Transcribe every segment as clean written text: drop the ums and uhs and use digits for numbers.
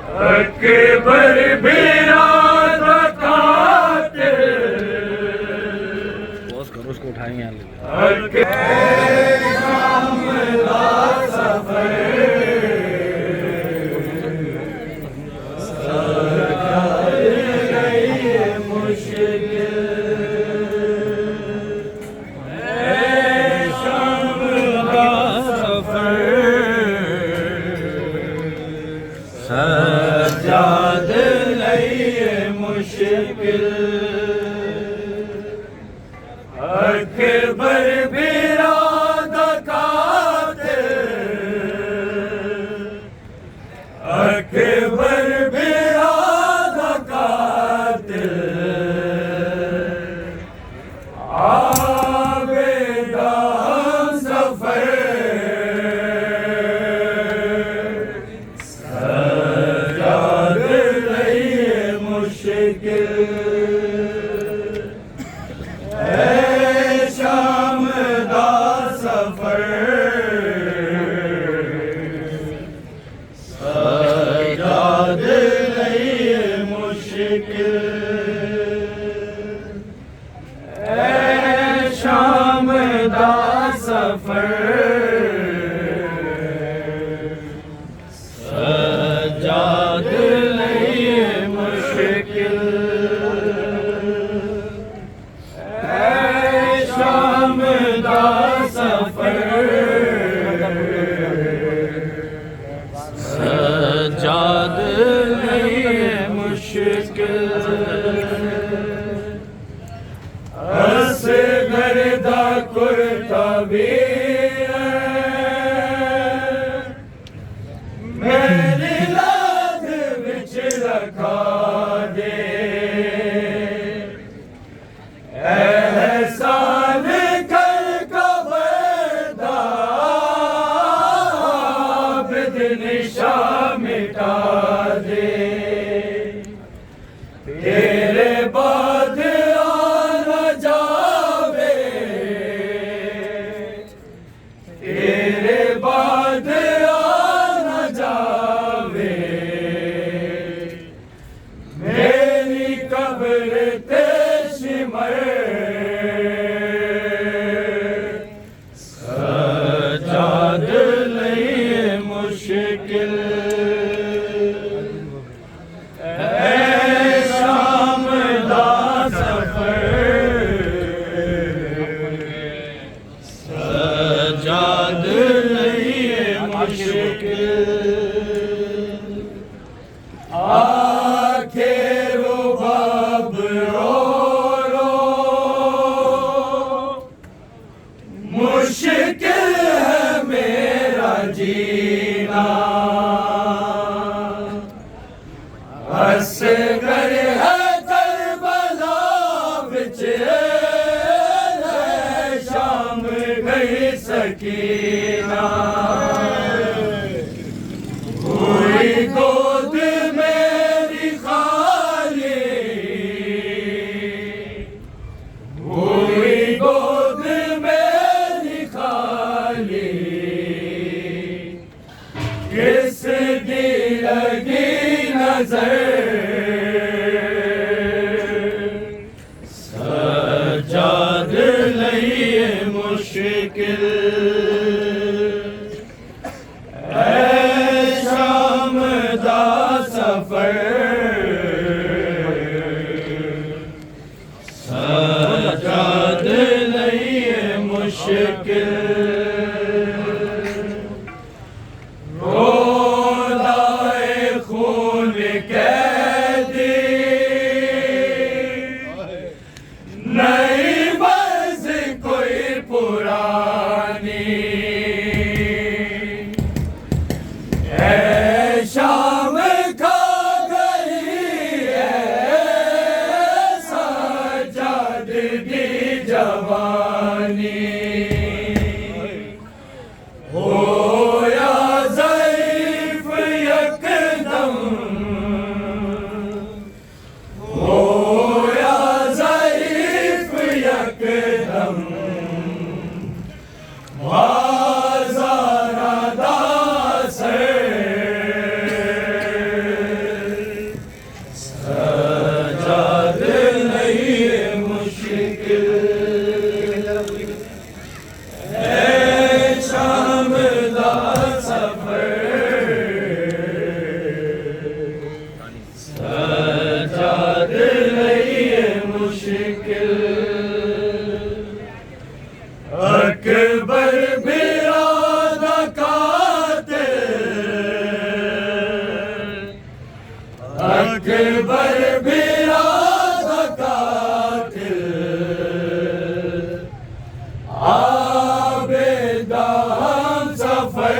अकबर बिराद खाते बॉस करो उसको उठाएंगे यहाँ ले सजाद लइए मुश्किल अकबर बिराद खाते अकबर बिराद खाते आबेदा सफर शाम दा सफर सजाद लइए मुश्किल शाम दा सफर सजाद लइए मुश्किल असगर दा कुर्ता भी मेरी लाद विच रखा दे एहसान कर कबरदा आबिद निशा मिटा दे तेरे बाद सजाद लइए मुश्किल शाम दा सफर सजाद लइए मुश्किल आखिरो बाब मुश्किल है मेरा जीना असगर है करबला विच शाम गई सकीना हुई गोद मेरी खाली हुई गोद किस दी लगी नजर सजाद लइए मुश्किल शाम दा सफर सजाद लइए मुश्किल के अकबर बिरादा कातिल आबेदान सफर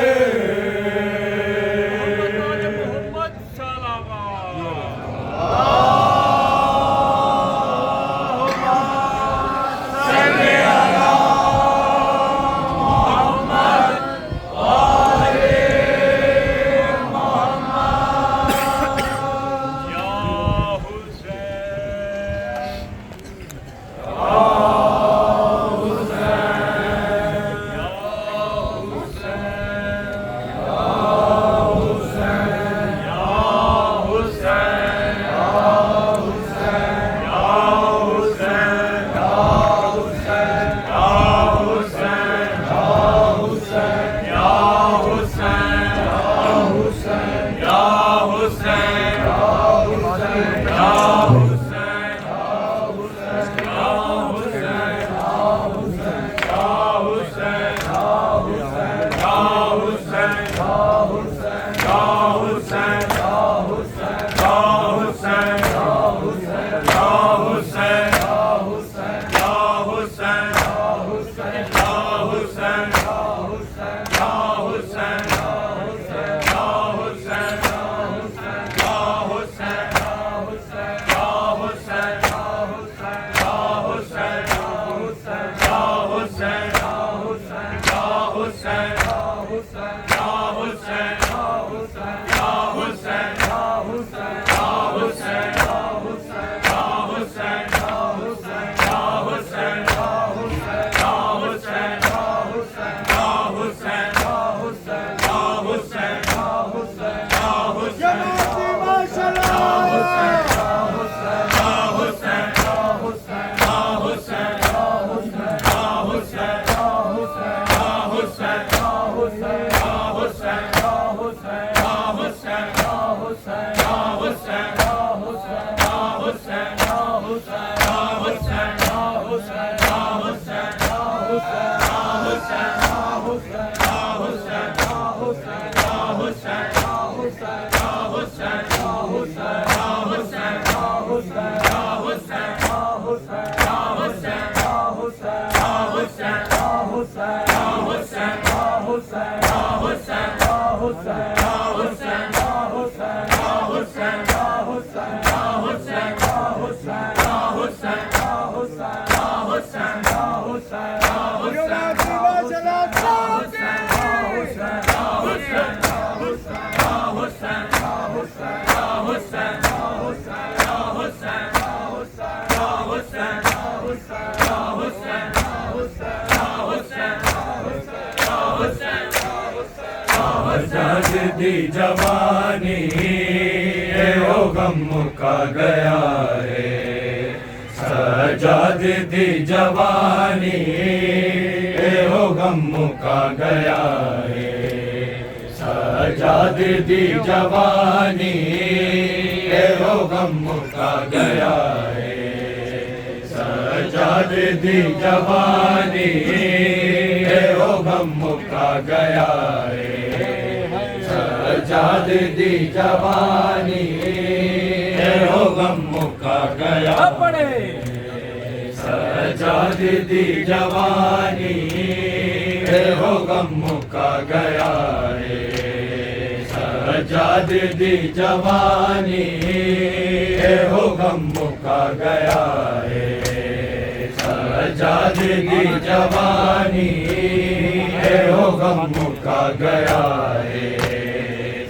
दी जवानी ओ गम मुका गया है सजाद दी जवानी ओ गम मुका गया है सजाद दी जवानी ओ गम मुका गया है सजाद दी जवानी ओ गम मुका गया है सजाद दी जवानी हो गम मुका गया सजाद दी जवानी हो गम मुका गया सजाद दी जवानी हो गम मुका गया सजाद दी जवानी हो गम मुका गया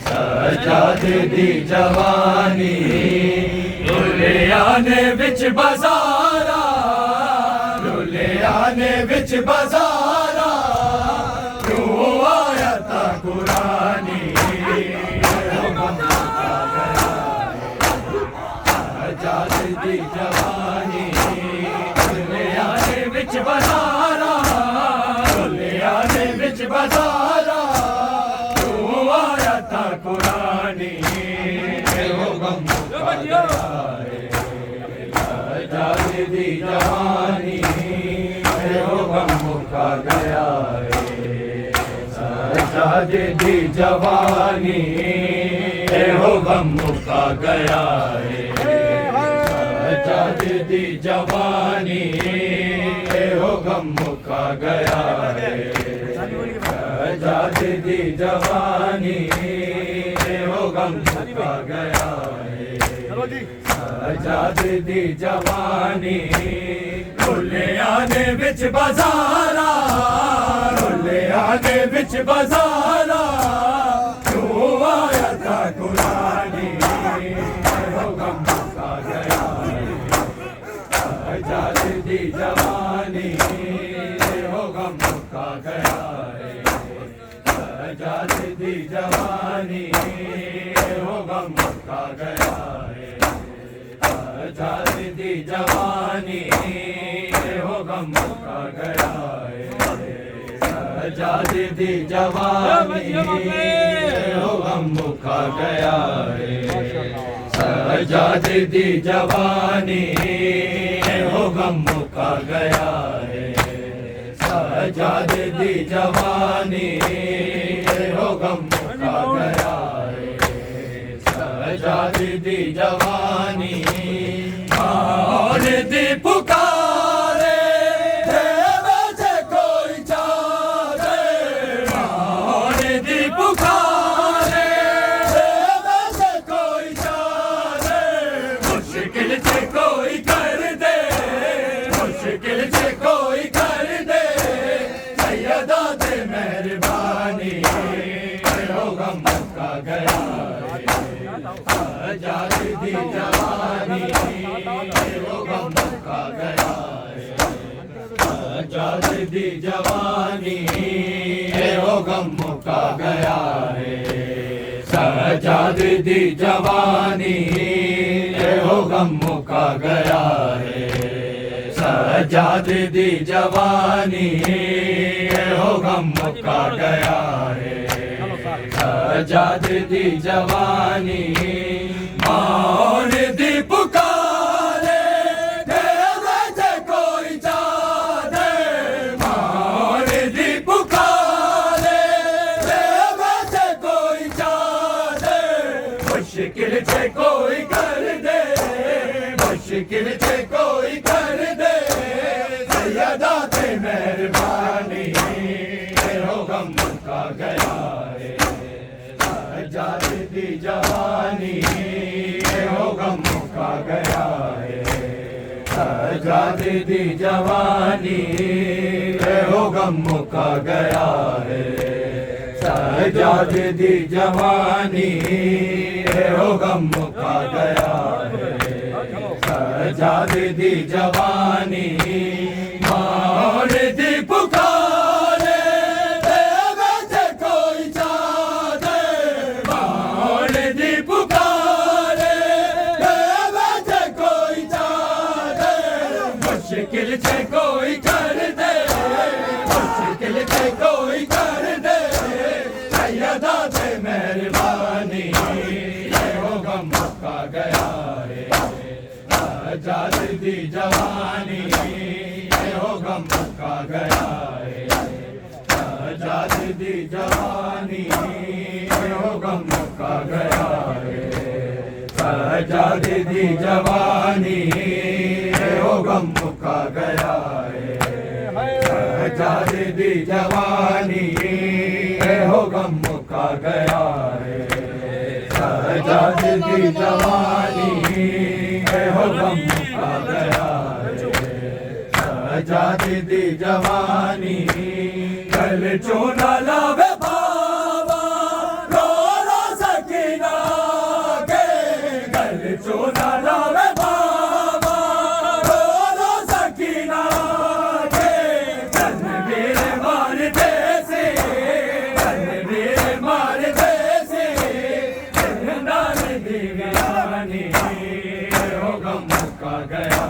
सजाद दी जवानी लुलियाने विच बाजारा लुलियाने विच बाजारा क्यों आया था कुरानी सजाद दी जवानी लुलियाने विच बाजारा लुलियाने विच बाजारा क्यों आया था कुरानी हो गम सजाद दी जवानी हो गम मुका गया सजाद दी जवानी हो हो गम मुका गया है आजादी दी जवानी हो गम मुका गया है आजादी दी जवानी हो गम मुका गया है आजादी दी जवानी खुले आने विच बाजारा खुले आने विच बाजारा क्यों आया था कुरानी हो गम मुका गया आजादी दी जवानी हो गम मुका गया आजादी दी जवानी हो गम मुका गया आजादी दी जवानी हो गम मुका गया आजादी दी जवानी हो गम मुका गया आजादी दी जवानी हो गम मुका गया आजादी दी जवानी हो गम मुका गया आजादी दी जवानी और दी पुकारे वैसे कोई चाहे और दी पुकारे वैसे कोई चाहे मुश्किल से कोई कर दे मुश्किल से कोई कर दे सैयदा दे मेहरबानी हो गम मुका गया आजादी दी जवानी हो गम मुका गया आजादी दी जवानी हो गम मुका गया आजादी दी जवानी हो गम मुका गया आजादी दी जवानी हो गम मुका गया आजादी दी जवानी और दी पुकारे वैसे कोई चाहे और दी पुकारे वैसे कोई चाहे मुश्किल से कोई कर दे मुश्किल से कोई कर दे सैयदा ते मेहरबानी हो गम मुका गया आजादी दी जवानी हो गम मुका गया आजादी दी जवानी हो गम मुका गया आजादी दी जवानी हो गम मुका गया आजादी दी जवानी और दी पुकारे वैसे कोई चाहे और दी पुकारे वैसे कोई चाहे मुश्किल से कोई कर दे मुश्किल से कोई कर दे सैयदा दे मेहरबानी हो गम मुका गया आजादी दी जवानी हो गम मुका गया आजादी दी जवानी हो गम मुका गया आजादी दी जवानी हो गम मुका गया आजादी दी जवानी हो गम मुका गया आजादी दी जवानी हो गम मुका गया आजादी दी जवानी कल चोना लावे बाबा रो रो सकीना के कल चोना लावे बाबा रो रो सकीना के तनवीर मार देसी तनवीर मार देसी नाल दीवानी हो गम मुका गया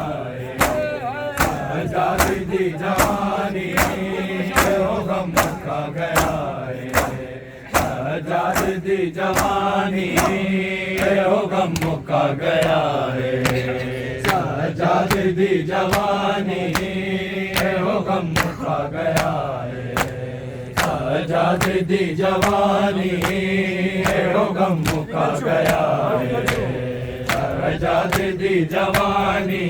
आजादी दी जवानी हो गम मुका गया आजादी दी जवानी हो गम मुका गया आजादी दी जवानी हो गम मुका गया आजादी दी जवानी हो गम मुका गया है। आजादी दी जवानी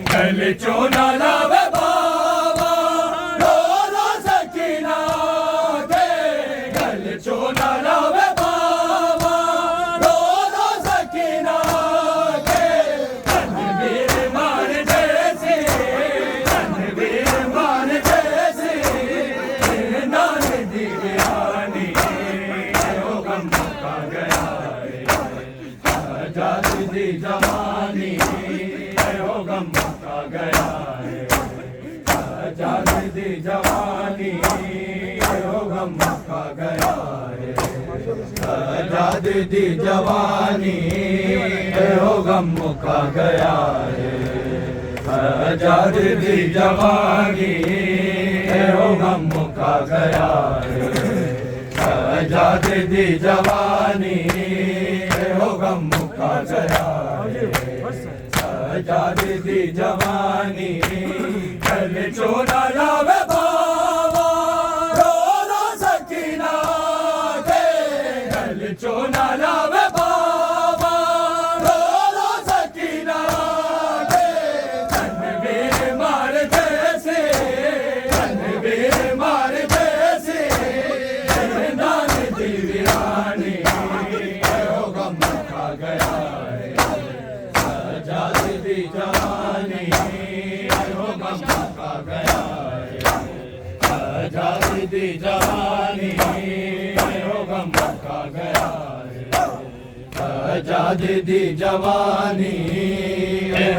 गल चोना लावे बाबा रो रो सकीना के गल चोना लावे बाबा रो रो सकीना के रणवीर मान जैसे रणवीर मान जैसे नान दी दीवानी हो गम मुका गया है। आजादी दी जवानी हो गम मुका गया है। आजादी दी जवानी हो गम मुका गया है। आजादी दी जवानी हो गम मुका गया है। आजादी दी जवानी हो गम मुका गया है। आजादी दी जवानी हो गम मुका गया है। आजादी दी जवानी गल चोना लावे बाबा रो रो सकीना के गल चोना लावे बाबा रो रो सकीना के रणवीर मार जैसे रणवीर मार जैसे नान दी वीरानी हो गम मुका गया है। आजादी दी जवानी हो गम मुका गया है। आजादी दी जवानी हो गम मुका गया है। आजादी दी जवानी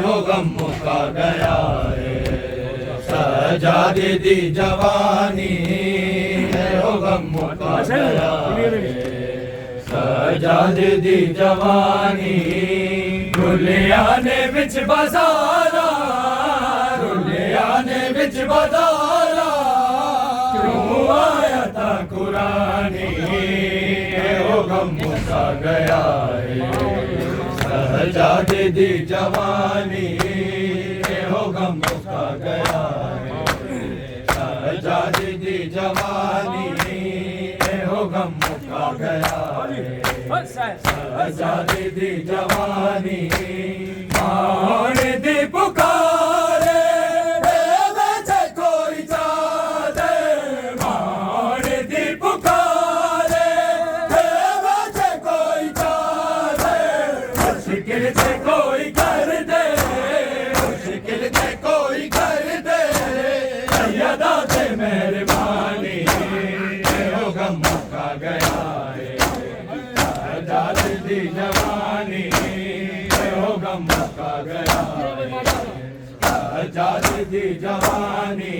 हो गम मुका गया है। आजादी दी जवानी हो गम मुका गया है। आजादी दी जवानी रुलिया ने बिच बाजारा रुलिया ने बिच बाजारा क्यों आया था कुरानी हो गम मुका गया है। आजादी दी जवानी हो गम मुका गया है। आजादी दी जवानी हो गम मुका गया है। आजादी दी जवानी मान दी पुकारे बेचे कोई चादे मान दी पुकारे बेचे कोई चादे मुश्किल से कोई कर दे मुश्किल से कोई कर दे सैयदा से मेहरबानी हो गम मुका गया है। आजादी दी जवानी हो गम मुका गया है। आजादी दी जवानी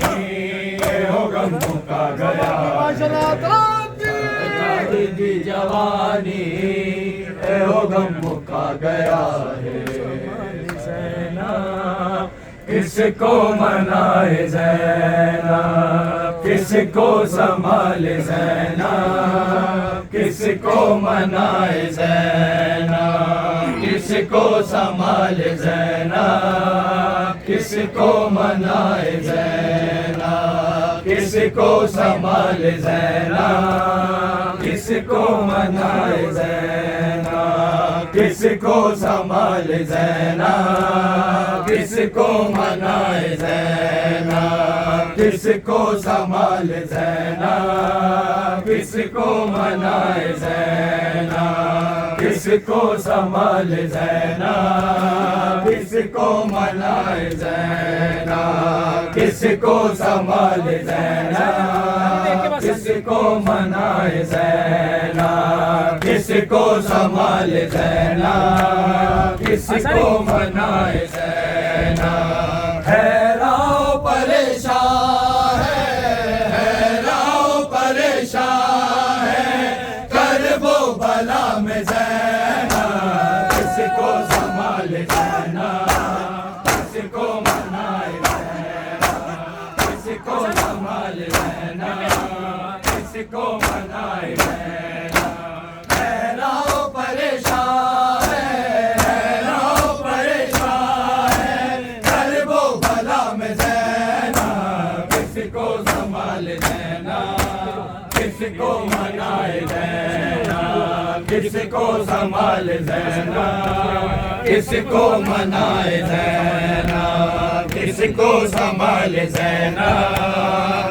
हो गम मुका गया है। आजादी दी जवानी हो गम मुका गया है। किसको मनाए ज़ैना किसको संभाले ज़ैना किसको मनाए ज़ैना किसको संभाले ज़ैना किसको मनाए ज़ैना किसको संभाले ज़ैना किसको मनाए ज़ैना किसको संभाले ज़ैना किसको मनाए ज़ैना किसको संभाले ज़ैना किसको मनाए ज़ैना किसको संभाले ज़ैना किसको मनाए ज़ैना किसको संभाले ज़ैना किसको मनाए ज़ैना किसको संभाले ज़ैना किसको मनाए ज़ैना हैरान परेशान है कर वो भला में ज़ैना किसको संभाले ज़ैना किसको मनाए ज़ैना किसको संभाले ज़ैना किसको मनाए ज़ैना हैरान परेशान है कर वो भला में ज़ैना किसको संभाले ज़ैना किसको संभाल ज़ैना, किसको मनाए ज़ैना, किसको संभाल ज़ैना,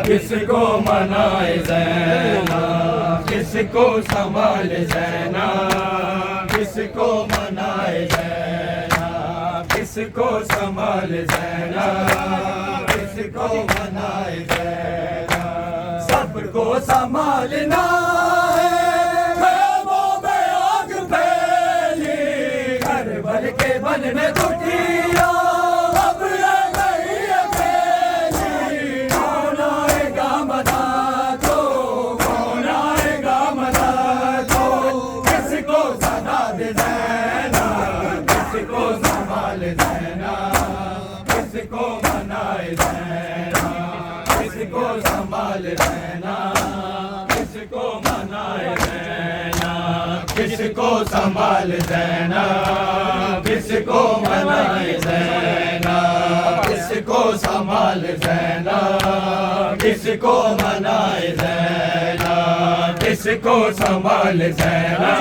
किसको मनाए ज़ैना, किसको संभाल ज़ैना, किसको मनाए ज़ैना, किसको संभाल ज़ैना, किसको मनाए ज़ैना। सबको संभालना है, खेमों में आग फैली, घर भर के बन में दुखिया अब रह गई अकेली। कौन आएगा मदद को, कौन आएगा मदद को, किसको सदा दे ज़ैना, किसको संभाल ज़ैना, किसको मनाए ज़ैना, किसको संभाल ज़ैना, किसको मनाए ज़ैना, किसको संभाल ज़ैना, किसको मनाए ज़ैना, किसको संभाल ज़ैना, किसको मनाए ज़ैना, किसको संभाल ज़ैना,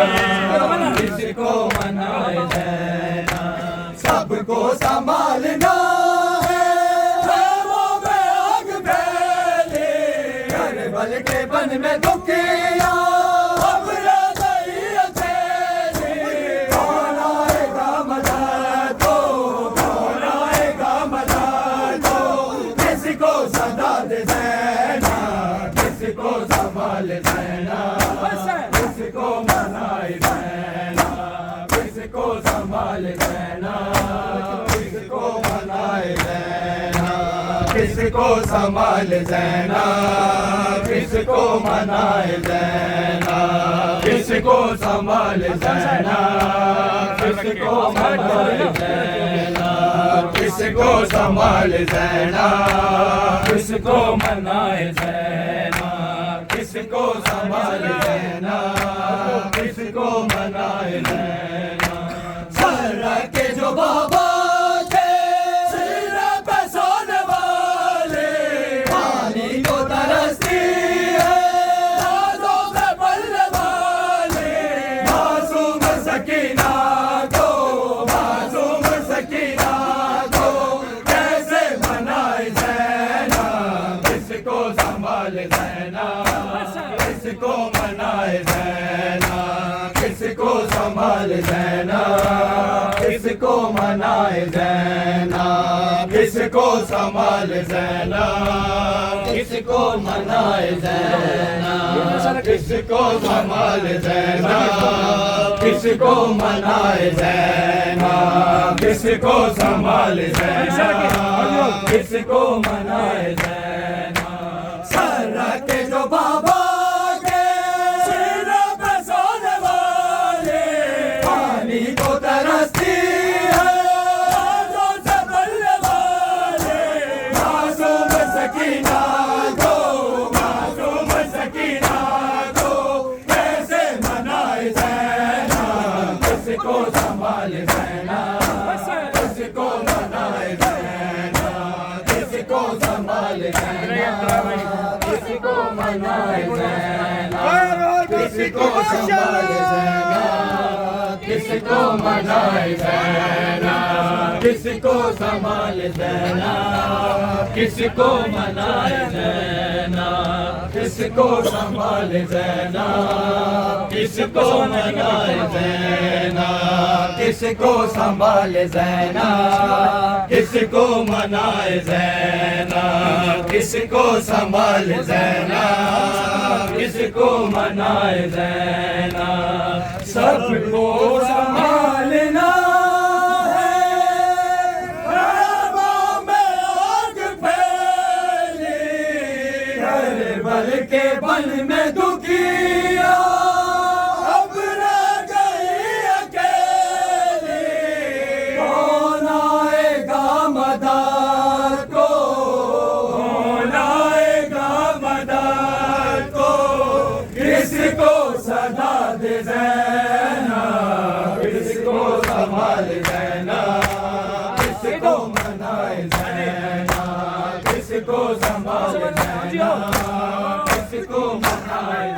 किसको मनाए ज़ैना। सबको संभालना है, खेमों में आग फैली, घर भर के बन में दुखिया अब रह गई अकेली। कौन आएगा मदद को, कौन आएगा मदद को, किसको सदा दे ज़ैना, किसको संभाल ज़ैना, किसको मनाए ज़ैना, किसको संभाल ज़ैना, किसको मनाए ज़ैना, किसको संभाल ज़ैना, किसको मनाए ज़ैना, किसको संभाल ज़ैना, किसको मनाए ज़ैना, किसको संभाल ज़ैना, किसको मनाए ज़ैना, किसको संभाल ज़ैना, किसको मनाए ज़ैना। ज़रा के जो बाबा थे, सिरा पे सोने वाले, पानी को तरसती है रातों में पलने वाले। मासूम सकीना को, मासूम सकीना को कैसे मनाए ज़ैना, किसको संभाल ज़ैना, किसको मनाए ज़ैना, किसको संभाल ज़ैना, किसको मनाए ज़ैना, किसको संभाल ज़ैना, किसको मनाए ज़ैना, किसको संभाल ज़ैना, किसको मनाए ज़ैना, किसको संभाल ज़ैना, किसको मनाए ज़ैना। ज़रा के जो बाबा के सिरा पे सोने वाले, पानी को तरसती है रातों से पलने वाले। मासूम सकीना को, मासूम सकीना को कैसे मनाए ज़ैना, किसको संभाल ज़ैना, किसको मनाए ज़ैना, किसको संभाल ज़ैना, किसको मनाए ज़ैना, किसको संभाल ज़ैना, किसको मनाए ज़ैना, किसको संभाल ज़ैना, किसको मनाए ज़ैना, किसको संभाल ज़ैना, किसको मनाए ज़ैना, किसको संभाल ज़ैना, किसको मनाए ज़ैना, किसको संभाल ज़ैना, किसको मनाए ज़ैना। सबको संभालना है, खेमों में आग फैली, घर भर के बन में दुखिया अब रह गई अकेली। कौन आएगा मदद को, कौन आएगा मदद को, किसको सदा दे ज़ैना, किसको संभाल ज़ैना, किसको मनाए ज़ैना, किसको संभाल ज़ैना, किसको मनाए